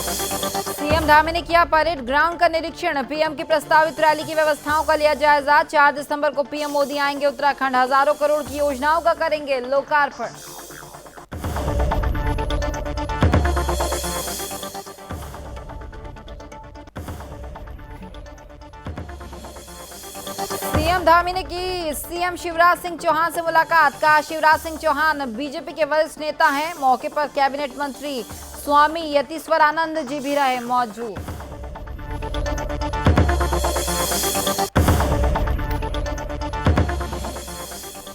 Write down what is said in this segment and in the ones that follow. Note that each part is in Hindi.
सीएम धामी ने किया परेड ग्राउंड का निरीक्षण। पीएम की प्रस्तावित रैली की व्यवस्थाओं का लिया जायजा। 4 दिसंबर को पीएम मोदी आएंगे उत्तराखंड। हजारों करोड़ की योजनाओं का करेंगे लोकार्पण। सीएम धामी ने की सीएम शिवराज सिंह चौहान से मुलाकात। कहा शिवराज सिंह चौहान बीजेपी के वरिष्ठ नेता हैं। मौके पर कैबिनेट मंत्री स्वामी यतीश्वरानंद जी भी रहे मौजूद।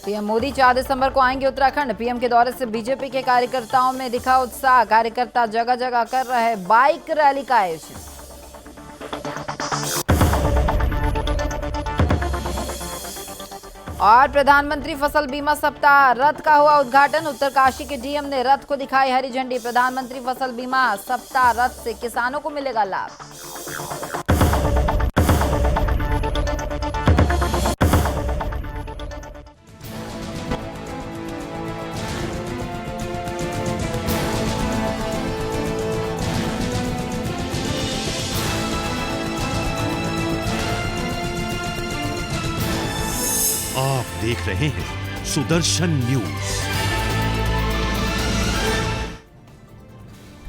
पीएम मोदी 4 दिसंबर को आएंगे उत्तराखंड। पीएम के दौरे से बीजेपी के कार्यकर्ताओं में दिखा उत्साह। कार्यकर्ता जगह जगह कर रहे बाइक रैली का आयोजन। और प्रधानमंत्री फसल बीमा सप्ताह रथ का हुआ उद्घाटन। उत्तरकाशी के डीएम ने रथ को दिखाई हरी झंडी। प्रधानमंत्री फसल बीमा सप्ताह रथ से किसानों को मिलेगा लाभ। आप देख रहे हैं सुदर्शन न्यूज।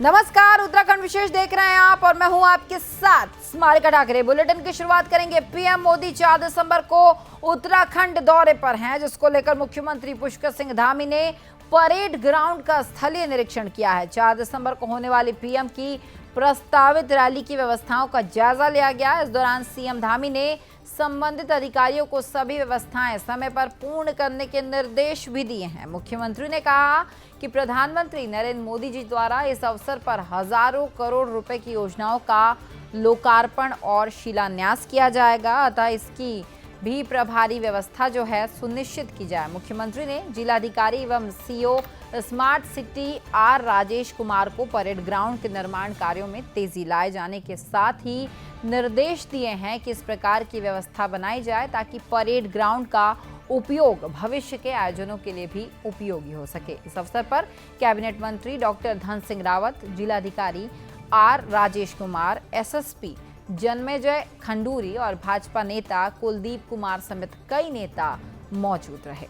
नमस्कार, उत्तराखंड विशेष देख रहे हैं आप और मैं हूं आपके साथ स्मारिका ठाकरे। बुलेटिन की शुरुआत करेंगे। पीएम मोदी 4 दिसंबर को उत्तराखंड दौरे पर हैं, जिसको लेकर मुख्यमंत्री पुष्कर सिंह धामी ने परेड ग्राउंड का स्थलीय निरीक्षण किया है। 4 दिसंबर को होने वाली पीएम की प्रस्तावित रैली की व्यवस्थाओं का जायजा लिया गया। इस दौरान सीएम धामी ने संबंधित अधिकारियों को सभी व्यवस्थाएं समय पर पूर्ण करने के निर्देश भी दिए हैं। मुख्यमंत्री ने कहा कि प्रधानमंत्री नरेंद्र मोदी जी द्वारा इस अवसर पर हजारों करोड़ रुपए की योजनाओं का लोकार्पण और शिलान्यास किया जाएगा, अतः इसकी भी प्रभारी व्यवस्था जो है सुनिश्चित की जाए। मुख्यमंत्री ने जिलाधिकारी एवं CO smart city R Rajesh Kumar को परेड ग्राउंड के निर्माण कार्यों में तेजी लाए जाने के साथ ही निर्देश दिए हैं कि इस प्रकार की व्यवस्था बनाई जाए ताकि परेड ग्राउंड का उपयोग भविष्य के आयोजनों के लिए भी उपयोगी हो सके। इस अवसर पर कैबिनेट मंत्री डॉक्टर धन सिंह रावत, जिलाधिकारी आर राजेश कुमार, एसएसपी जन्मेजय खंडूरी और भाजपा नेता कुलदीप कुमार समेत कई नेता मौजूद रहे।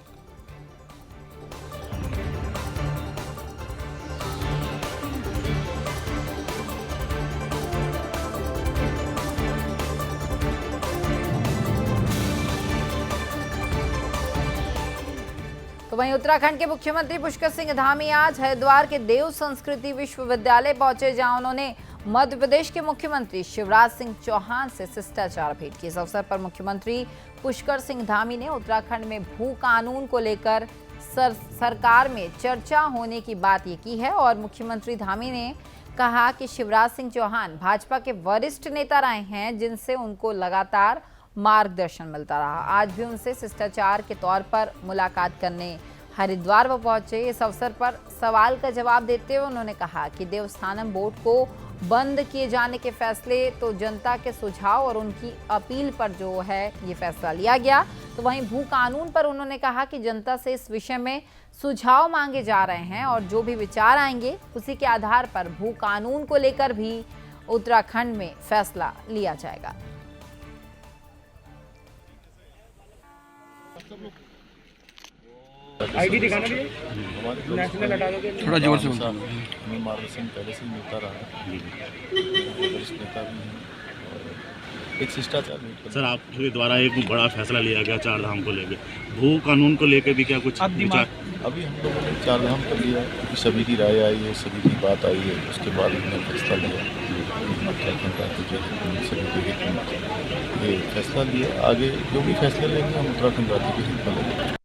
तो वहीं उत्तराखंड के मुख्यमंत्री पुष्कर सिंह धामी आज हरिद्वार के देव संस्कृति विश्वविद्यालय पहुंचे, जहां उन्होंने मध्य प्रदेश के मुख्यमंत्री शिवराज सिंह चौहान से शिष्टाचार भेंट की। इस अवसर पर मुख्यमंत्री पुष्कर सिंह धामी ने उत्तराखंड में भू कानून को लेकर सरकार में चर्चा होने की बात ये की है और मुख्यमंत्री धामी ने कहा कि शिवराज सिंह चौहान भाजपा के वरिष्ठ नेता रहे हैं, जिनसे उनको लगातार मार्गदर्शन मिलता रहा। आज भी उनसे शिष्टाचार के तौर पर मुलाकात करने हरिद्वार वो पहुंचे। इस अवसर पर सवाल का जवाब देते हुए उन्होंने कहा कि देवस्थानम बोर्ड को बंद किए जाने के फैसले तो जनता के सुझाव और उनकी अपील पर जो है ये फैसला लिया गया। तो वहीं भू कानून पर उन्होंने कहा कि जनता से इस विषय में सुझाव मांगे जा रहे हैं और जो भी विचार आएंगे उसी के आधार पर भू कानून को लेकर भी उत्तराखंड में फैसला लिया जाएगा। आईडी दिखाना भी नेशनल हटा दोगे थोड़ा जोर से हमें मार्गदर्शन पहले से मिलता रहा है, वरिष्ठ नेता भी हैं और एक शिष्टाचार भी। सर, आपके द्वारा एक बड़ा फैसला लिया गया 4 धाम को लेकर, भू कानून को लेकर भी क्या कुछ विचार? अभी हम लोगों ने 4 धाम कर लिया क्योंकि सभी की राय आई है, सभी की बात आई है, उसके बाद हमने फैसला लिया। ये फैसला लिया, आगे जो भी फैसला लेंगे हम उत्तराखंड राज्य के हित में लेंगे।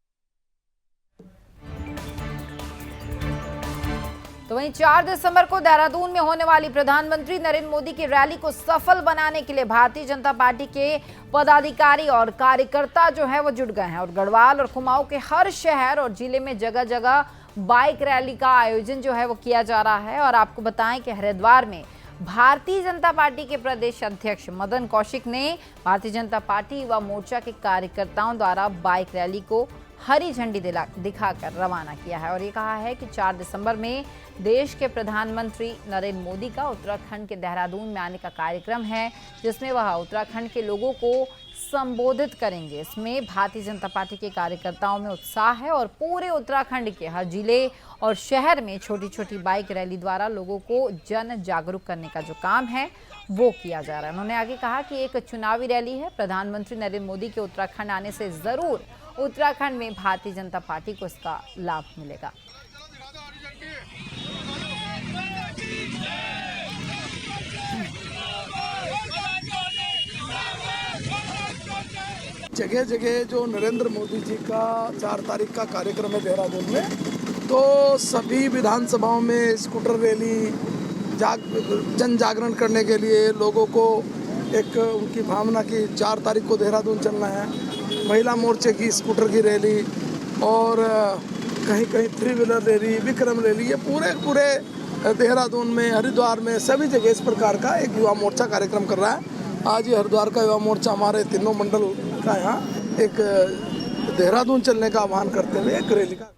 तो वहीं 4 दिसंबर को देहरादून में होने वाली प्रधानमंत्री नरेंद्र मोदी की रैली को सफल बनाने के लिए भारतीय जनता पार्टी के पदाधिकारी और कार्यकर्ता जो है वो जुट गए हैं और गढ़वाल और कुमाऊं के हर शहर और जिले में जगह जगह बाइक रैली का आयोजन जो है वो किया जा रहा है। और आपको बताएं कि हरिद्वार में भारतीय जनता पार्टी के प्रदेश अध्यक्ष मदन कौशिक ने भारतीय जनता पार्टी युवा मोर्चा के कार्यकर्ताओं द्वारा बाइक रैली को हरी झंडी दिखाकर रवाना किया है और ये कहा है कि 4 दिसंबर में देश के प्रधानमंत्री नरेंद्र मोदी का उत्तराखंड के देहरादून में आने का कार्यक्रम है, जिसमें वह उत्तराखंड के लोगों को संबोधित करेंगे। इसमें भारतीय जनता पार्टी के कार्यकर्ताओं में उत्साह है और पूरे उत्तराखंड के हर जिले और शहर में छोटी छोटी बाइक रैली द्वारा लोगों को जन जागरूक करने का जो काम है वो किया जा रहा है। उन्होंने आगे कहा कि एक चुनावी रैली है, प्रधानमंत्री नरेंद्र मोदी के उत्तराखंड आने से जरूर उत्तराखंड में भारतीय जनता पार्टी को इसका लाभ मिलेगा। जगह जगह जो नरेंद्र मोदी जी का 4 तारीख का कार्यक्रम है देहरादून में, तो सभी विधानसभाओं में स्कूटर रैली जन जागरण करने के लिए लोगों को एक उनकी भावना की 4 तारीख को देहरादून चलना है। महिला मोर्चे की स्कूटर की रैली और कहीं कहीं 3 व्हीलर रैली, विक्रम रैली, ये पूरे देहरादून में, हरिद्वार में, सभी जगह इस प्रकार का एक युवा मोर्चा कार्यक्रम कर रहा है। आज ये हरिद्वार का युवा मोर्चा हमारे तीनों मंडल का यहाँ एक देहरादून चलने का आह्वान करते हुए एक रैली का।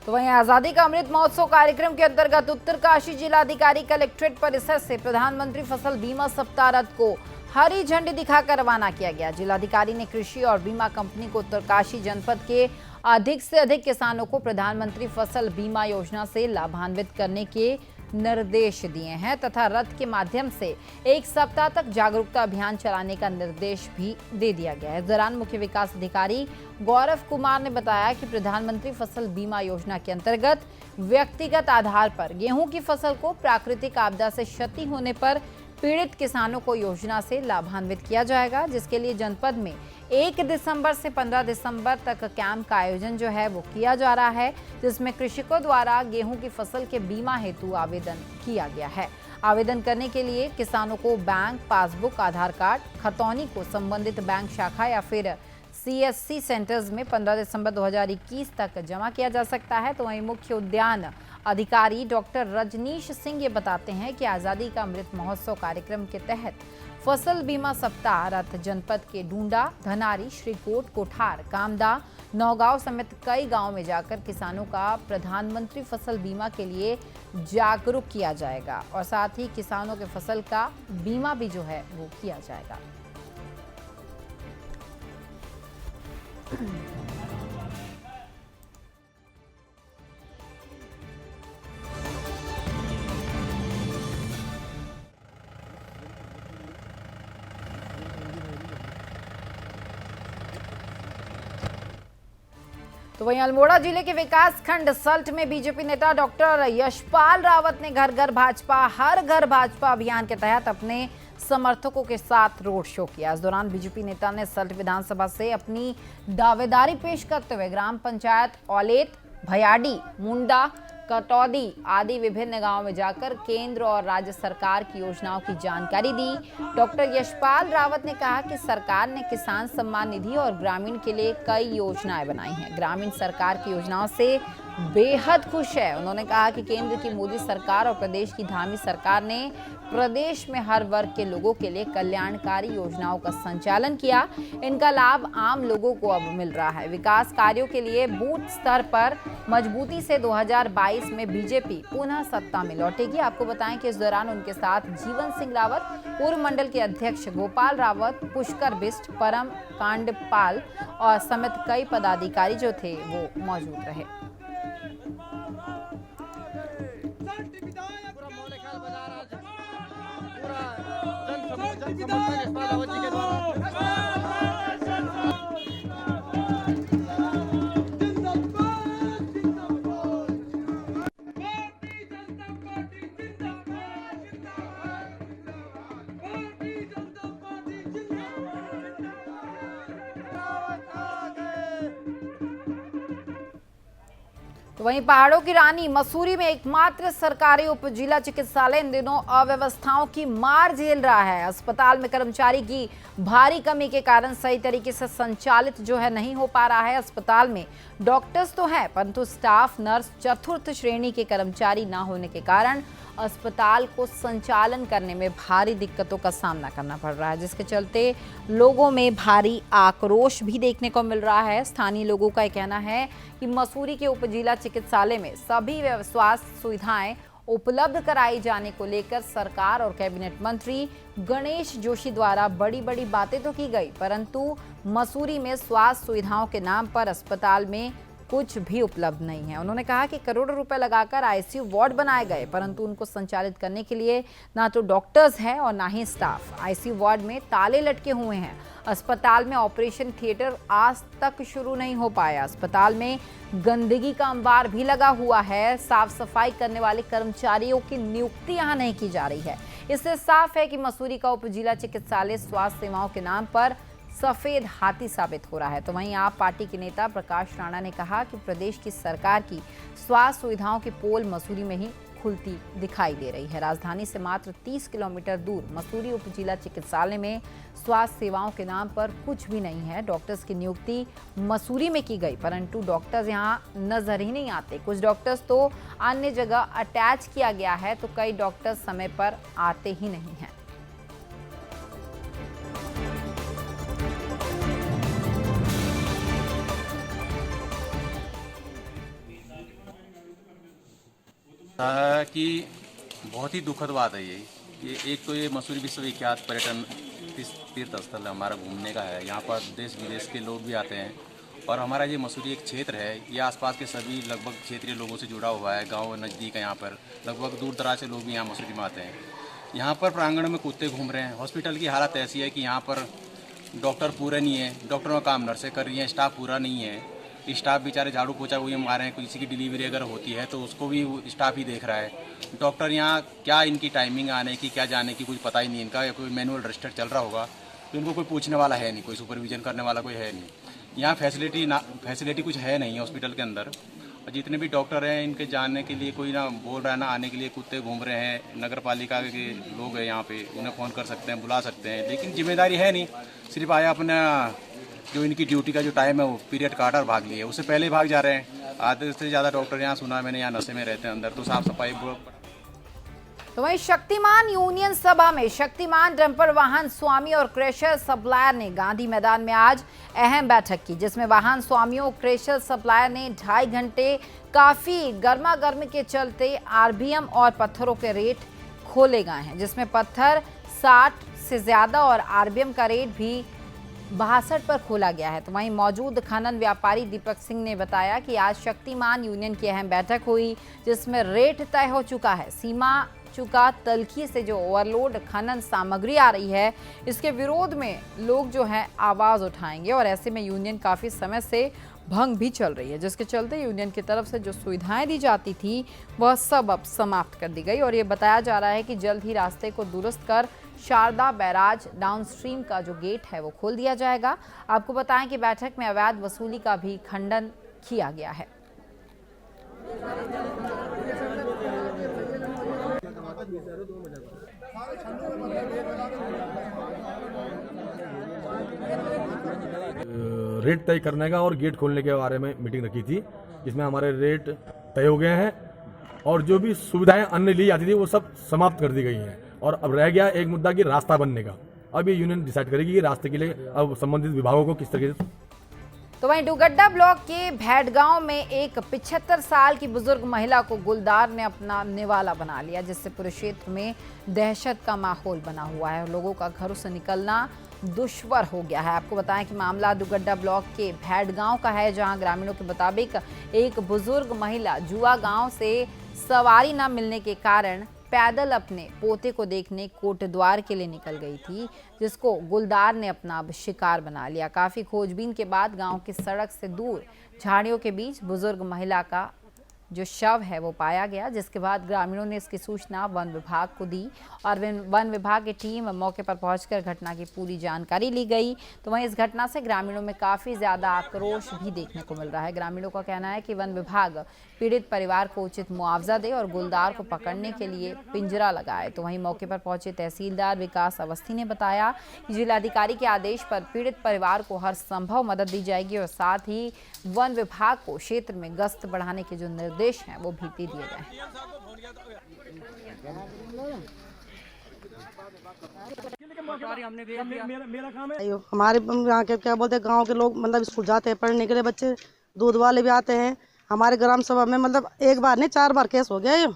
तो वहीं आजादी का अमृत महोत्सव कार्यक्रम के अंतर्गत उत्तरकाशी जिलाधिकारी कलेक्ट्रेट परिसर से प्रधानमंत्री फसल बीमा सप्ताह रथ को हरी झंडी दिखाकर रवाना किया गया। जिलाधिकारी ने कृषि और बीमा कंपनी को उत्तरकाशी जनपद के अधिक से अधिक किसानों को प्रधानमंत्री फसल बीमा योजना से लाभान्वित करने के निर्देश दिए हैं तथा रथ के माध्यम से 1 सप्ताह तक जागरूकता अभियान चलाने का निर्देश भी दे दिया गया है। इस दौरान मुख्य विकास अधिकारी गौरव कुमार ने बताया कि प्रधानमंत्री फसल बीमा योजना के अंतर्गत व्यक्तिगत आधार पर गेहूं की फसल को प्राकृतिक आपदा से क्षति होने पर पीड़ित किसानों को योजना से लाभान्वित किया जाएगा, जिसके लिए जनपद में 1 दिसंबर से 15 दिसंबर तक कैंप का आयोजन जो है वो किया जा रहा है, जिसमें कृषकों द्वारा गेहूं की फसल के बीमा हेतु आवेदन किया गया है। आवेदन करने के लिए किसानों को बैंक पासबुक, आधार कार्ड, खतौनी को संबंधित बैंक शाखा या फिर CSC सेंटर्स में 15 दिसंबर 2021 तक जमा किया जा सकता है। तो वहीं मुख्य उद्यान अधिकारी डॉक्टर रजनीश सिंह ये बताते हैं कि आज़ादी का अमृत महोत्सव कार्यक्रम के तहत फसल बीमा सप्ताह रथ जनपद के डूंडा, धनारी, श्रीकोट, कोठार, कामदा, नौगांव समेत कई गांव में जाकर किसानों का प्रधानमंत्री फसल बीमा के लिए जागरूक किया जाएगा और साथ ही किसानों के फसल का बीमा भी जो है वो किया जाएगा। तो वहीं अल्मोड़ा जिले के विकास खंड सल्ट में बीजेपी नेता डॉक्टर यशपाल रावत ने घर घर भाजपा, हर घर भाजपा अभियान के तहत अपने समर्थकों के साथ रोड शो किया। इस दौरान बीजेपी नेता ने सल्ट विधानसभा से अपनी दावेदारी पेश करते हुए ग्राम पंचायत औलेत, भयाडी, मुंडा, कटौदी आदि विभिन्न गांवों में जाकर केंद्र और राज्य सरकार की योजनाओं की जानकारी दी। डॉक्टर यशपाल रावत ने कहा कि सरकार ने किसान सम्मान निधि और ग्रामीण के लिए कई योजनाएं बनाई हैं। ग्रामीण सरकार की योजनाओं से बेहद खुश है। उन्होंने कहा कि केंद्र की मोदी सरकार और प्रदेश की धामी सरकार ने प्रदेश में हर वर्ग के लोगों के लिए कल्याणकारी योजनाओं का संचालन किया। इनका लाभ आम लोगों को अब मिल रहा है। विकास कार्यों के लिए बूथ स्तर पर मजबूती से 2022 में बीजेपी पुनः सत्ता में लौटेगी। आपको बताएं कि इस दौरान उनके साथ जीवन सिंह रावत, पूर्व मंडल के अध्यक्ष गोपाल रावत, पुष्कर बिष्ट, परम कांडपाल और समेत कई पदाधिकारी जो थे वो मौजूद रहे। तो वहीं पहाड़ों की रानी मसूरी में एकमात्र सरकारी उप जिला चिकित्सालय इन दिनों अव्यवस्थाओं की मार झेल रहा है। अस्पताल में कर्मचारी की भारी कमी के कारण सही तरीके से संचालित जो है नहीं हो पा रहा है। अस्पताल में डॉक्टर्स तो हैं परंतु स्टाफ नर्स चतुर्थ श्रेणी के कर्मचारी ना होने के कारण अस्पताल को संचालन करने में भारी दिक्कतों का सामना करना पड़ रहा है, जिसके चलते लोगों में भारी आक्रोश भी देखने को मिल रहा है। स्थानीय लोगों का कहना है कि मसूरी के उपजिला चिकित्सालय में सभी स्वास्थ्य सुविधाएं उपलब्ध कराई जाने को लेकर सरकार और कैबिनेट मंत्री गणेश जोशी द्वारा बड़ी बड़ी बातें तो की गई, परंतु मसूरी में स्वास्थ्य सुविधाओं के नाम पर अस्पताल में कुछ भी उपलब्ध नहीं है। उन्होंने कहा कि करोड़ों रुपए लगाकर आईसीयू वार्ड बनाए गए परंतु उनको संचालित करने के लिए ना तो डॉक्टर्स हैं और ना ही स्टाफ। आईसीयू वार्ड में ताले लटके हुए हैं। अस्पताल में ऑपरेशन थिएटर आज तक शुरू नहीं हो पाया। अस्पताल में गंदगी का अंबार भी लगा हुआ है। साफ सफाई करने वाले कर्मचारियों की नियुक्ति यहाँ नहीं की जा रही है। इससे साफ है कि मसूरी का उपजिला चिकित्सालय स्वास्थ्य सेवाओं के नाम पर सफेद हाथी साबित हो रहा है। तो वहीं आप पार्टी के नेता प्रकाश राणा ने कहा कि प्रदेश की सरकार की स्वास्थ्य सुविधाओं की पोल मसूरी में ही खुलती दिखाई दे रही है। राजधानी से मात्र 30 किलोमीटर दूर मसूरी उपजिला चिकित्सालय में स्वास्थ्य सेवाओं के नाम पर कुछ भी नहीं है। डॉक्टर्स की नियुक्ति मसूरी में की गई परंतु डॉक्टर्स यहाँ नजर ही नहीं आते। कुछ डॉक्टर्स तो अन्य जगह अटैच किया गया है तो कई डॉक्टर्स समय पर आते ही नहीं हैं। कि बहुत ही दुखद बात है ये कि एक तो ये मसूरी विश्वविख्यात पर्यटन तीर्थ स्थल है, हमारा घूमने का है। यहाँ पर देश विदेश के लोग भी आते हैं और हमारा ये मसूरी एक क्षेत्र है, ये आसपास के सभी लगभग क्षेत्रीय लोगों से जुड़ा हुआ है। गांव नज़दीक है, यहाँ पर लगभग दूर दराज से लोग भी यहाँ मसूरी में आते हैं। यहाँ पर प्रांगण में कुत्ते घूम रहे हैं। हॉस्पिटल की हालत ऐसी है कि यहाँ पर डॉक्टर पूरे नहीं है, डॉक्टरों का काम नर्सें कर रही हैं, स्टाफ पूरा नहीं है। स्टाफ बेचारे झाड़ू पोछा वही मार रहे हैं। किसी की डिलीवरी अगर होती है तो उसको भी स्टाफ ही देख रहा है। डॉक्टर यहाँ क्या इनकी टाइमिंग आने की क्या जाने की कुछ पता ही नहीं इनका, या कोई मैनुअल रजिस्टर चल रहा होगा तो इनको कोई पूछने वाला है नहीं, कोई सुपरविजन करने वाला कोई है नहीं। यहाँ फैसिलिटी कुछ है नहीं हॉस्पिटल के अंदर। और जितने भी डॉक्टर हैं इनके जाने के लिए कोई ना बोल रहा है ना आने के लिए कुत्ते घूम रहे हैं। नगर पालिका के लोग हैं यहाँ पे, उन्हें फ़ोन कर सकते हैं, बुला सकते हैं, लेकिन जिम्मेदारी है नहीं। सिर्फ आया अपना जो इनकी ड्यूटी का जो टाइम है वो पीरियड काटा और भाग लिए, उससे पहले भाग जा रहे हैं। आधे से ज़्यादा डॉक्टर यहाँ सुना मैंने यहाँ नशे में रहते हैं अंदर, तो साफ सफाई। तो वहीं शक्तिमान यूनियन सभा में शक्तिमान डंपर वाहन स्वामी और क्रेशर सप्लायर ने गांधी मैदान में आज अहम बैठक की, जिसमें वाहन स्वामियों क्रेशर सप्लायर ने 2.5 घंटे काफी गर्मा गर्मी के चलते आरबीएम और पत्थरों के रेट खोले गए हैं, जिसमें पत्थर 60 से ज्यादा और आरबीएम का रेट भी 62 पर खोला गया है। तो वहीं मौजूद खनन व्यापारी दीपक सिंह ने बताया कि आज शक्तिमान यूनियन की अहम बैठक हुई, जिसमें रेट तय हो चुका है। सीमा चुका तलखी से जो ओवरलोड खनन सामग्री आ रही है, इसके विरोध में लोग जो है आवाज उठाएंगे और ऐसे में यूनियन काफी समय से भंग भी चल रही है, जिसके चलते यूनियन की तरफ से जो सुविधाएं दी जाती थी वह सब अब समाप्त कर दी गई। और ये बताया जा रहा है कि जल्द ही रास्ते को दुरुस्त कर शारदा बैराज डाउनस्ट्रीम का जो गेट है वो खोल दिया जाएगा। आपको बताएं कि बैठक में अवैध वसूली का भी खंडन किया गया है। रेट तय करने का और गेट खोलने के बारे में मीटिंग रखी थी, जिसमें हमारे रेट तय हो गए हैं और जो भी सुविधाएं अन्य ली जाती थी वो सब समाप्त कर दी गई हैं। और अब रह गया एक मुद्दा कि रास्ता बनने का। अब ये यूनियन डिसाइड करेगी कि रास्ते के लिए अब संबंधित विभागों को किस तरीके से। तो वहीं डुगड्डा ब्लॉक के भैडगांव में एक 75 साल की बुजुर्ग महिला को गुलदार ने अपना निवाला बना लिया, जिससे पूरे क्षेत्र में दहशत का माहौल बना हुआ है और लोगों का घरों से निकलना दुश्वार हो गया है। आपको बताएं कि मामला डुगड्डा ब्लॉक के भैडगांव का है, जहां ग्रामीणों के मुताबिक एक बुजुर्ग महिला जुआ गांव से सवारी न मिलने के कारण पैदल अपने पोते को देखने कोटद्वार के लिए निकल गई थी, जिसको गुलदार ने अपना शिकार बना लिया। काफी खोजबीन के बाद गांव की सड़क से दूर झाड़ियों के बीच बुजुर्ग महिला का जो शव है वो पाया गया, जिसके बाद ग्रामीणों ने इसकी सूचना वन विभाग को दी और वन विभाग की टीम मौके पर पहुंचकर घटना की पूरी जानकारी ली गई। तो वहीं इस घटना से ग्रामीणों में काफ़ी ज़्यादा आक्रोश भी देखने को मिल रहा है। ग्रामीणों का कहना है कि वन विभाग पीड़ित परिवार को उचित मुआवजा दे और गुलदार को पकड़ने के लिए पिंजरा लगाए। तो वहीं मौके पर पहुंचे तहसीलदार विकास अवस्थी ने बताया कि जिलाधिकारी के आदेश पर पीड़ित परिवार को हर संभव मदद दी जाएगी और साथ ही वन विभाग को क्षेत्र में गश्त बढ़ाने के जो निर्देश हैं वो भी दे दिए गए हैं। हमारे यहाँ के क्या बोलते हैं, गांव के लोग मतलब स्कूल जाते हैं पढ़ने के लिए, बच्चे दूध वाले भी आते हैं। हमारे ग्राम सभा में मतलब एक बार नहीं 4 बार केस हो गया ये।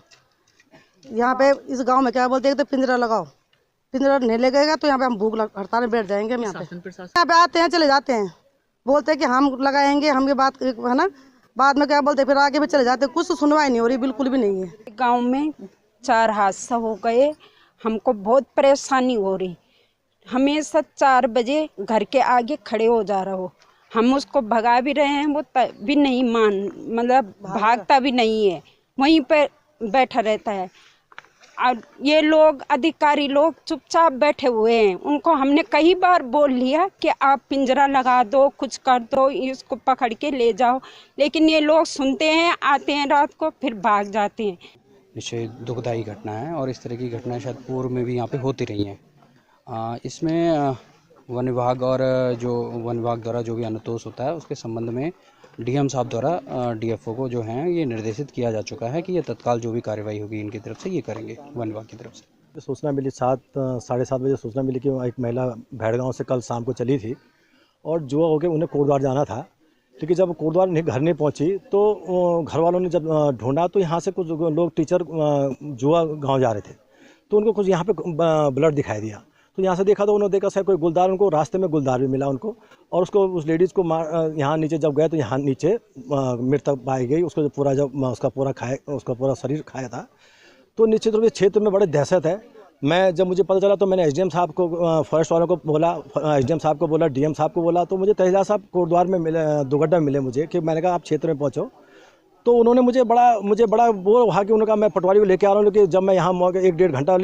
यहाँ पे इस गांव में क्या बोलते हैं, तो पिंजरा लगाओ, पिंजरा नहीं लगेगा तो यहाँ पे हम भूख हड़ताल में बैठ जाएंगे। हम यहाँ पे आते हैं चले जाते हैं, बोलते हैं कि हम लगाएंगे, हम ये बात है ना, बाद में क्या बोलते हैं फिर आगे भी चले जाते हैं। कुछ सुनवाई नहीं हो रही, बिल्कुल भी नहीं है। गांव में 4 हादसा हो गए, हमको बहुत परेशानी हो रही। हमेशा 4 बजे घर के आगे खड़े हो जा रहा हो, हम उसको भगा भी रहे हैं, वो भी नहीं मतलब भागता भी नहीं है, वहीं पे बैठा रहता है। और ये लोग अधिकारी लोग चुपचाप बैठे हुए हैं। उनको हमने कई बार बोल लिया कि आप पिंजरा लगा दो, कुछ कर दो, इसको पकड़ के ले जाओ, लेकिन ये लोग सुनते हैं, आते हैं रात को फिर भाग जाते हैं। निश्चय दुखदायी घटना है और इस तरह की घटनाएं शायद पूर्व में भी यहाँ पे होती रही हैं। इसमें वन विभाग और जो वन विभाग द्वारा जो भी अनुतोष होता है उसके संबंध में डीएम साहब द्वारा डीएफओ को जो है ये निर्देशित किया जा चुका है कि ये तत्काल जो भी कार्रवाई होगी इनकी तरफ से ये करेंगे वन विभाग की तरफ से। सूचना मिली 7-7:30 बजे सूचना मिली कि एक महिला भैड़गांव से कल शाम को चली थी और जुआ हो के उन्हें कोटद्वार जाना था, लेकिन जब कोटद्वार घर नहीं पहुंची तो घर वालों ने जब ढूंढा तो यहाँ से कुछ लोग टीचर जुआ गाँव जा रहे थे तो उनको कुछ यहाँ पे ब्लड दिखाई दिया। तो यहाँ से देखा तो उन्होंने देखा शायद कोई गुलदार, उनको रास्ते में गुलदार भी मिला उनको, और उसको उस लेडीज़ को यहाँ नीचे जब गए तो यहाँ नीचे मृतक पाई गई। उसको पूरा जब उसका पूरा शरीर खाया था। तो निश्चित रूप से क्षेत्र में बड़े दहशत है। मैं जब मुझे पता चला तो मैंने एसडीएम साहब को, फॉरेस्ट वालों को बोला, एसडीएम साहब को बोला, डीएम साहब को बोला, तो मुझे तहसीलदार साहब कोटद्वार में मिले, दुगड्डा मिले मुझे, कि मैंने कहा आप क्षेत्र में पहुँचो। तो उन्होंने मुझे बड़ा वो वहाँ कि उन्होंने कहा मैं पटवारी को लेकर आ रहा हूँ, कि जब मैं यहाँ 1-1.5 घंटा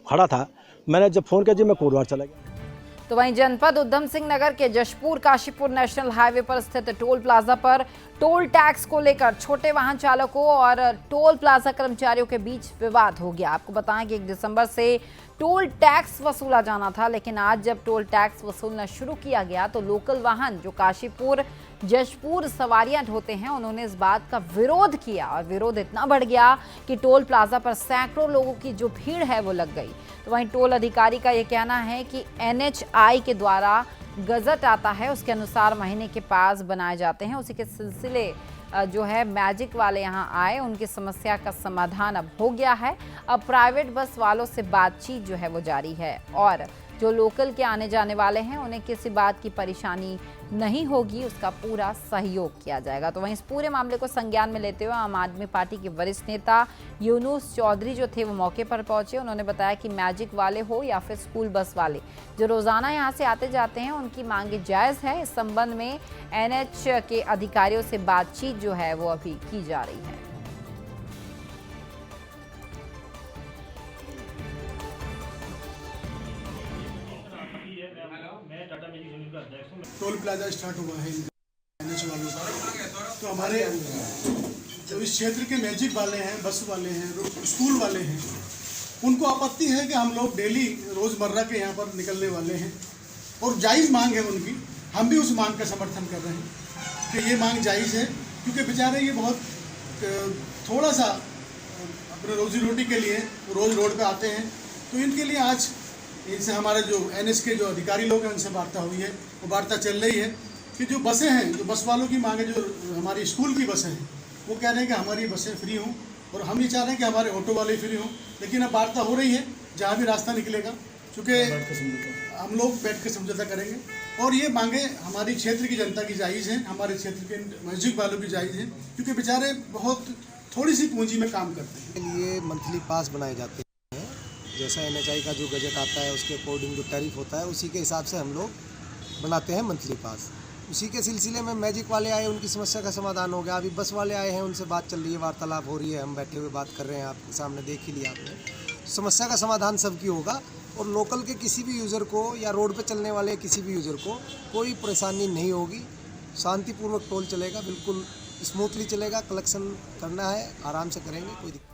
खड़ा था, मैंने जब फ़ोन किया जी मैं कोटद्वार चला गया। तो वहीं जनपद उधम सिंह नगर के जशपुर काशीपुर नेशनल हाईवे पर स्थित टोल प्लाजा पर टोल टैक्स को लेकर छोटे वाहन चालकों और टोल प्लाजा कर्मचारियों के बीच विवाद हो गया। आपको बताएं कि 1 दिसंबर से टोल टैक्स वसूला जाना था, लेकिन आज जब टोल टैक्स वसूलना शुरू किया गया तो लोकल वाहन जो काशीपुर जशपुर सवारियां ढोते हैं उन्होंने इस बात का विरोध किया और विरोध इतना बढ़ गया कि टोल प्लाजा पर सैकड़ों लोगों की जो भीड़ है वो लग गई। तो वहीं टोल अधिकारी का ये कहना है कि NHI के द्वारा गजट आता है, उसके अनुसार महीने के पास बनाए जाते हैं। उसी के सिलसिले जो है मैजिक वाले यहाँ आए, उनकी समस्या का समाधान अब हो गया है। अब प्राइवेट बस वालों से बातचीत जो है वो जारी है और जो लोकल के आने जाने वाले हैं उन्हें किसी बात की परेशानी नहीं होगी, उसका पूरा सहयोग किया जाएगा। तो वहीं इस पूरे मामले को संज्ञान में लेते हुए आम आदमी पार्टी के वरिष्ठ नेता यूनुस चौधरी जो थे वो मौके पर पहुंचे। उन्होंने बताया कि मैजिक वाले हो या फिर स्कूल बस वाले जो रोजाना यहां से आते जाते हैं उनकी मांगे जायज़ है। इस संबंध में NH के अधिकारियों से बातचीत जो है वो अभी की जा रही है। टोल प्लाजा स्टार्ट हुआ है NH वालों का, तो हमारे जो इस क्षेत्र के मैजिक वाले हैं, बस वाले हैं, स्कूल वाले हैं, उनको आपत्ति है कि हम लोग डेली रोज़मर्रा के यहाँ पर निकलने वाले हैं और जायज़ मांग है उनकी। हम भी उस मांग का समर्थन कर रहे हैं कि ये मांग जायज़ है, क्योंकि बेचारे ये बहुत थोड़ा सा अपने रोजी रोटी के लिए रोज़ रोड पे आते हैं। तो इनके लिए आज इनसे हमारे जो NH के जो अधिकारी लोग हैं उनसे वार्ता हुई है, वो वार्ता चल रही है कि जो बसें हैं, जो बस वालों की मांग है, जो हमारी स्कूल की बसें हैं, वो कह रहे हैं कि हमारी बसें फ्री हों और हम ये चाह रहे हैं कि हमारे ऑटो वाले फ्री हों। लेकिन अब वार्ता हो रही है, जहाँ भी रास्ता निकलेगा, चूँकि हम लोग बैठ के समझौता करेंगे और ये मांगे हमारी क्षेत्र की जनता की जायज़ हैं, हमारे क्षेत्र के मैजिक वालों की जायज़ हैं, क्योंकि बेचारे बहुत थोड़ी सी पूंजी में काम करते हैं। ये मंथली पास बनाए जाते हैं, जैसा NHI का जो बजट आता है उसके अकॉर्डिंग जो टैरिफ होता है उसी के हिसाब से हम लोग बनाते हैं मंथली पास। उसी के सिलसिले में मैजिक वाले आए, उनकी समस्या का समाधान हो गया। अभी बस वाले आए हैं, उनसे बात चल रही है, वार्तालाप हो रही है, हम बैठे हुए बात कर रहे हैं, आपके सामने देख ही लिया आपने। समस्या का समाधान सबकी होगा और लोकल के किसी भी यूज़र को या रोड पे चलने वाले किसी भी यूज़र को कोई परेशानी नहीं होगी। शांतिपूर्वक टोल चलेगा, बिल्कुल स्मूथली चलेगा। कलेक्शन करना है, आराम से करेंगे, कोई दिक्कत।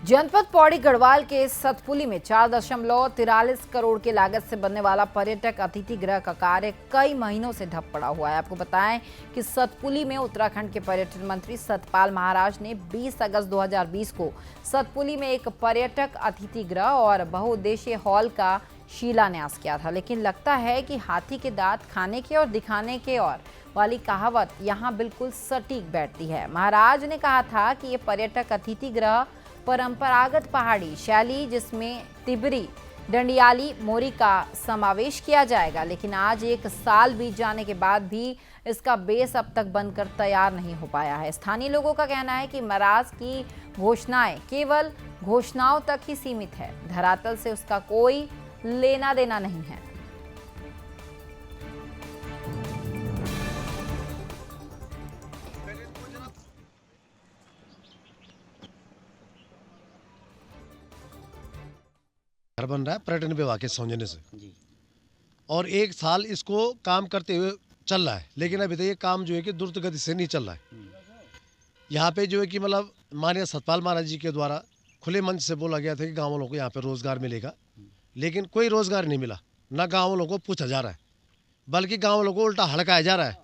जनपद पौड़ी गढ़वाल के सतपुली में 4.43 करोड़ की लागत से बनने वाला पर्यटक अतिथि गृह का कार्य कई महीनों से ठप पड़ा हुआ है। आपको बताएं कि सतपुली में उत्तराखंड के पर्यटन मंत्री सतपाल महाराज ने 20 अगस्त 2020 को सतपुली में एक पर्यटक अतिथि गृह और बहुउद्देशीय हॉल का शिलान्यास किया था, लेकिन लगता है कि हाथी के दांत खाने के और दिखाने के और वाली कहावत यहाँ बिल्कुल सटीक बैठती है। महाराज ने कहा था कि ये पर्यटक अतिथि गृह परंपरागत पहाड़ी शैली जिसमें तिबरी, डंडियाली, मोरी का समावेश किया जाएगा, लेकिन आज 1 साल बीत जाने के बाद भी इसका बेस अब तक बनकर तैयार नहीं हो पाया है। स्थानीय लोगों का कहना है कि महाराज की घोषणाएं केवल घोषणाओं तक ही सीमित है, धरातल से उसका कोई लेना देना नहीं है। घर बन रहा है पर्यटन विभाग के सौजन्य से जी। और 1 साल इसको काम करते हुए चल रहा है, लेकिन अभी तक ये काम जो है कि द्रुत गति से नहीं चल रहा है। यहाँ पे जो है कि मतलब माननीय सतपाल महाराज जी के द्वारा खुले मंच से बोला गया था कि गाँव वालों को यहाँ पे रोजगार मिलेगा, लेकिन कोई रोजगार नहीं मिला। ना गाँव वालों को पूछा जा रहा है, बल्कि गाँव वालों को उल्टा हड़काया जा रहा है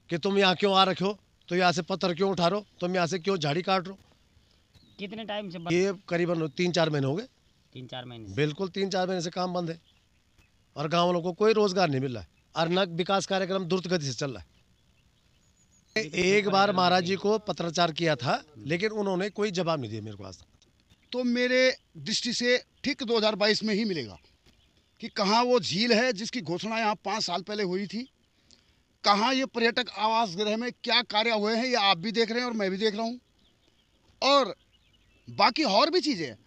कि तुम यहाँ क्यों आ रखे हो, तो यहाँ से पत्थर क्यों उठा रहे हो, तुम यहाँ से क्यों झाड़ी काट रहे हो। कितने टाइम से? ये करीबन 3-4 महीने हो गए। 3-4 महीने? बिल्कुल 3-4 महीने से काम बंद है और गाँव वालों को कोई रोजगार नहीं मिल रहा है और न विकास कार्यक्रम द्रुत गति से चल रहा है। एक बार महाराज जी को पत्राचार किया था, लेकिन उन्होंने कोई जवाब नहीं दिया मेरे को आज तक। तो मेरे दृष्टि से ठीक 2022 में ही मिलेगा कि कहाँ वो झील है जिसकी घोषणा यहाँ 5 साल पहले हुई थी, कहाँ ये पर्यटक आवास गृह में क्या कार्य हुए हैं, ये आप भी देख रहे हैं और मैं भी देख रहा हूँ। और बाकी और भी चीज़ें हैं।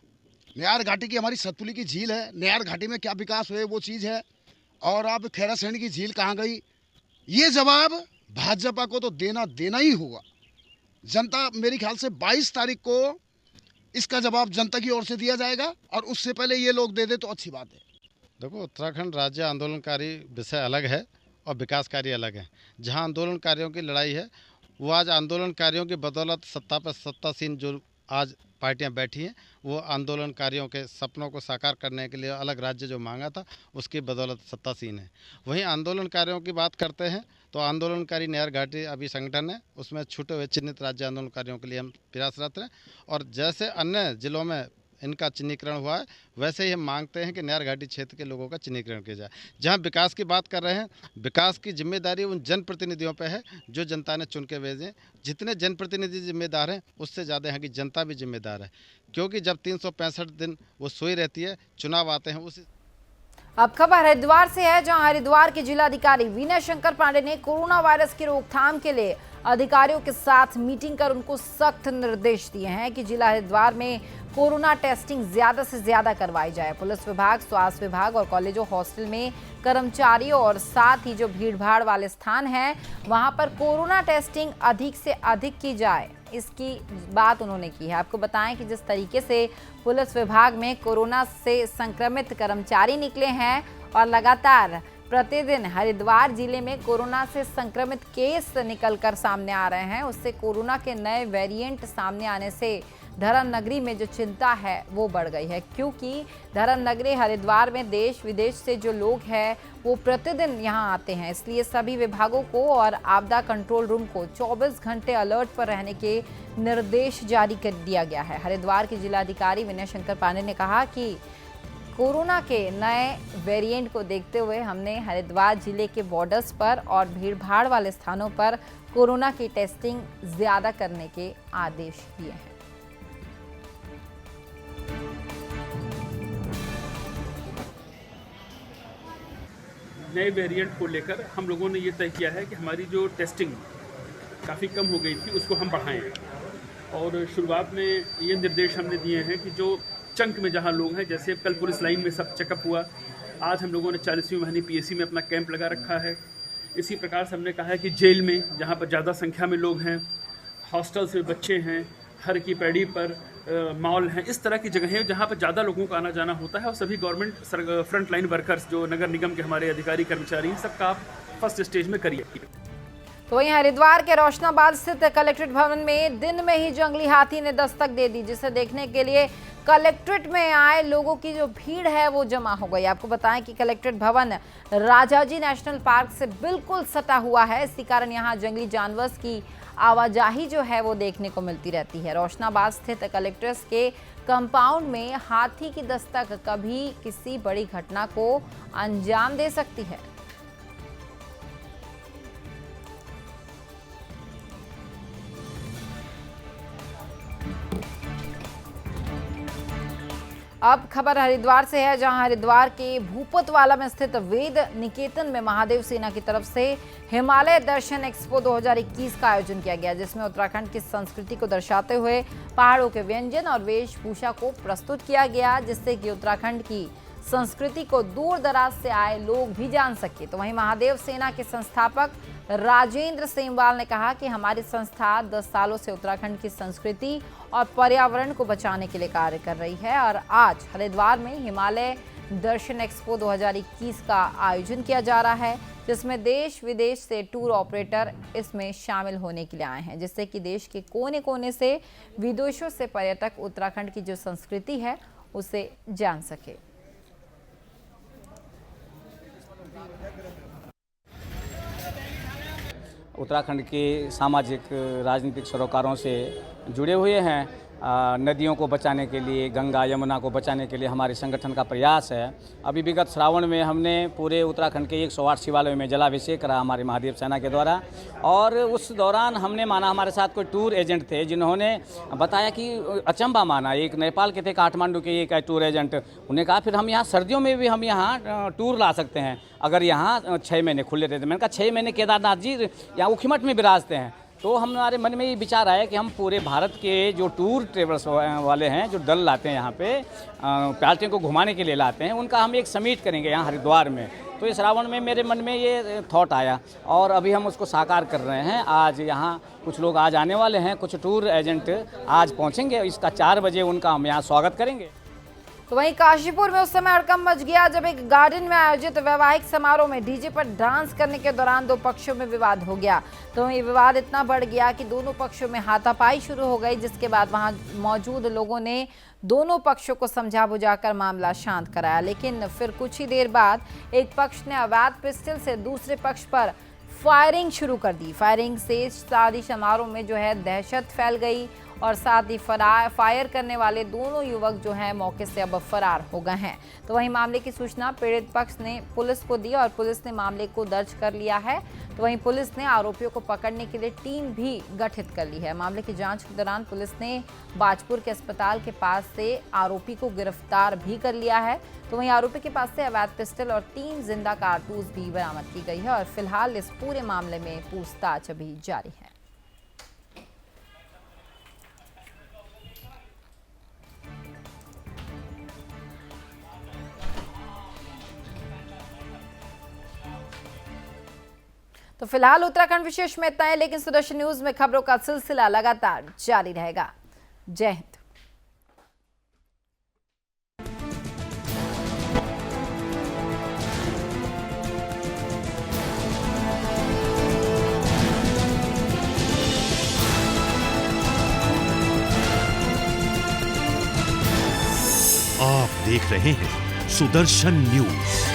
नयार घाटी की हमारी सतपुली की झील है, नयार घाटी में क्या विकास हुए वो चीज़ है। और अब खैरा सैनी की झील कहाँ गई, ये जवाब भाजपा को तो देना ही होगा। जनता मेरे ख्याल से 22 तारीख को इसका जवाब जनता की ओर से दिया जाएगा और उससे पहले ये लोग दे दे तो अच्छी बात है। देखो, उत्तराखंड राज्य आंदोलनकारी विषय अलग है और विकास कार्य अलग है। जहां आंदोलनकारियों की लड़ाई है, वो आज आंदोलनकारियों की बदौलत सत्ता पर सत्तासीन जो आज पार्टियां बैठी हैं, वो आंदोलनकारियों के सपनों को साकार करने के लिए अलग राज्य जो मांगा था उसकी बदौलत सत्तासीन है। वहीं आंदोलनकारियों की बात करते हैं तो आंदोलनकारी नयार घाटी अभी संगठन है, उसमें छूटे हुए चिन्हित राज्य आंदोलनकारियों के लिए हम प्रयासरत हैं। और जैसे अन्य जिलों में इनका चिन्हीकरण हुआ है, वैसे ही हम मांगते हैं कि नयार घाटी क्षेत्र के लोगों का चिन्हीकरण किया जाए। जहां विकास की बात कर रहे हैं, विकास की जिम्मेदारी उन जनप्रतिनिधियों पे है जो जनता ने चुन के भेजे। जितने जनप्रतिनिधि जिम्मेदार हैं, उससे ज़्यादा यहाँ की जनता भी जिम्मेदार है, क्योंकि जब 365 दिन वो सोई रहती है, चुनाव आते हैं उसी। अब खबर हरिद्वार से है, जहां हरिद्वार के जिलाधिकारी विनय शंकर पांडे ने कोरोना वायरस की रोकथाम के लिए अधिकारियों के साथ मीटिंग कर उनको सख्त निर्देश दिए हैं कि जिला हरिद्वार में कोरोना टेस्टिंग ज्यादा से ज्यादा करवाई जाए। पुलिस विभाग, स्वास्थ्य विभाग और कॉलेजों, हॉस्टल में कर्मचारियों और साथ ही जो भीड़भाड़ वाले स्थान हैं, वहां पर कोरोना टेस्टिंग अधिक से अधिक की जाए, इसकी बात उन्होंने की है। आपको बताएं कि जिस तरीके से पुलिस विभाग में कोरोना से संक्रमित कर्मचारी निकले हैं और लगातार प्रतिदिन हरिद्वार जिले में कोरोना से संक्रमित केस निकलकर सामने आ रहे हैं, उससे कोरोना के नए वेरिएंट सामने आने से धर्म नगरी में जो चिंता है वो बढ़ गई है, क्योंकि धर्म नगरी हरिद्वार में देश विदेश से जो लोग हैं वो प्रतिदिन यहाँ आते हैं। इसलिए सभी विभागों को और आपदा कंट्रोल रूम को 24 घंटे अलर्ट पर रहने के निर्देश जारी कर दिया गया है। हरिद्वार के जिलाधिकारी विनय शंकर पांडे ने कहा कि कोरोना के नए वेरिएंट को देखते हुए हमने हरिद्वार जिले के बॉर्डर्स पर और भीड़भाड़ वाले स्थानों पर कोरोना की टेस्टिंग ज़्यादा करने के आदेश दिए हैं। नए वेरिएंट को लेकर हम लोगों ने ये तय किया है कि हमारी जो टेस्टिंग काफ़ी कम हो गई थी उसको हम बढ़ाएं। और शुरुआत में ये निर्देश हमने दिए हैं कि जो चंक में जहाँ लोग हैं, जैसे कल पुलिस लाइन में सब चेकअप हुआ, आज हम लोगों ने 40वीं महीने पीएससी में अपना कैंप लगा रखा है। इसी प्रकार से हमने कहा है कि जेल में जहाँ पर ज़्यादा संख्या में लोग हैं, हॉस्टल्स में बच्चे हैं, हर की पैड़ी पर मॉल हैं, इस तरह की जगहें जहाँ पर ज़्यादा लोगों का आना जाना होता है, और सभी गवर्नमेंट फ्रंट लाइन वर्कर्स जो नगर निगम के हमारे अधिकारी कर्मचारी हैं, सबका आप फर्स्ट स्टेज में करिए। तो वहीं हरिद्वार के रोशनाबाद स्थित कलेक्ट्रेट भवन में दिन में ही जंगली हाथी ने दस्तक दे दी, जिसे देखने के लिए कलेक्ट्रेट में आए लोगों की जो भीड़ है वो जमा हो गई। आपको बताएं कि कलेक्ट्रेट भवन राजाजी नेशनल पार्क से बिल्कुल सटा हुआ है, इसी कारण यहाँ जंगली जानवर की आवाजाही जो है वो देखने को मिलती रहती है। रोशनाबाद स्थित कलेक्ट्रेट के कंपाउंड में हाथी की दस्तक कभी किसी बड़ी घटना को अंजाम दे सकती है। अब खबर हरिद्वार से है, जहां हरिद्वार के भूपतवाला में स्थित वेद निकेतन में महादेव सेना की तरफ से हिमालय दर्शन एक्सपो 2021 का आयोजन किया गया, जिसमें उत्तराखंड की संस्कृति को दर्शाते हुए पहाड़ों के व्यंजन और वेशभूषा को प्रस्तुत किया गया, जिससे कि उत्तराखंड की संस्कृति को दूर दराज से आए लोग भी जान सके। तो वहीं महादेव सेना के संस्थापक राजेंद्र सेमवाल ने कहा कि हमारी संस्था 10 सालों से उत्तराखंड की संस्कृति और पर्यावरण को बचाने के लिए कार्य कर रही है, और आज हरिद्वार में हिमालय दर्शन एक्सपो 2021 का आयोजन किया जा रहा है, जिसमें देश विदेश से टूर ऑपरेटर इसमें शामिल होने के लिए आए हैं, जिससे कि देश के कोने कोने से विदेशों से पर्यटक उत्तराखंड की जो संस्कृति है उसे जान सके। उत्तराखंड के सामाजिक राजनीतिक सरोकारों से जुड़े हुए हैं। नदियों को बचाने के लिए, गंगा यमुना को बचाने के लिए हमारे संगठन का प्रयास है। अभी विगत श्रावण में हमने पूरे उत्तराखंड के 108 शिवालयों में जलाभिषेक करा हमारे महादेव सेना के द्वारा, और उस दौरान हमने माना, हमारे साथ कोई टूर एजेंट थे जिन्होंने बताया कि अचंबा माना, एक नेपाल के थे, काठमांडू के एक टूर एजेंट, उन्हें कहा फिर हम यहाँ सर्दियों में भी हम यहाँ टूर ला सकते हैं अगर यहाँ 6 महीने खुले रहते। मैंने कहा 6 महीने केदारनाथ जी यहाँ उखीमठ में विराजते हैं। तो हमारे मन में ये विचार आया कि हम पूरे भारत के जो टूर ट्रेवल्स वाले हैं, जो दल लाते हैं यहाँ पे पार्टियों को घुमाने के लिए लाते हैं, उनका हम एक समिट करेंगे यहाँ हरिद्वार में। तो इस श्रावण में मेरे मन में ये थॉट आया और अभी हम उसको साकार कर रहे हैं। आज यहाँ कुछ लोग आज आने वाले हैं, कुछ टूर एजेंट आज पहुँचेंगे, इसका 4 बजे उनका हम यहाँ स्वागत करेंगे। तो वहीं काशीपुर में उस समय हड़कंप मच गया जब एक गार्डन में आयोजित वैवाहिक समारोह में डीजे पर डांस करने के दौरान 2 पक्षों में विवाद हो गया। तो ये विवाद इतना बढ़ गया कि दोनों पक्षों में हाथापाई शुरू हो गई, जिसके बाद वहां मौजूद लोगों ने दोनों पक्षों को समझा बुझाकर मामला शांत कराया। लेकिन फिर कुछ ही देर बाद एक पक्ष ने अवैध पिस्टल से दूसरे पक्ष पर फायरिंग शुरू कर दी। फायरिंग से शादी समारोह में जो है दहशत फैल गई और साथ ही फायर करने वाले दोनों युवक जो हैं मौके से अब फरार हो गए हैं। तो वहीं मामले की सूचना पीड़ित पक्ष ने पुलिस को दी और पुलिस ने मामले को दर्ज कर लिया है। तो वहीं पुलिस ने आरोपियों को पकड़ने के लिए टीम भी गठित कर ली है। मामले की जांच के दौरान पुलिस ने बाजपुर के अस्पताल के पास से आरोपी को गिरफ्तार भी कर लिया है। तो वहीं आरोपी के पास से अवैध पिस्टल और 3 जिंदा कारतूस भी बरामद की गई है और फिलहाल इस पूरे मामले में पूछताछ अभी जारी है। तो फिलहाल उत्तराखंड विशेष में इतना है, लेकिन सुदर्शन न्यूज में खबरों का सिलसिला लगातार जारी रहेगा। जय हिंद। आप देख रहे हैं सुदर्शन न्यूज।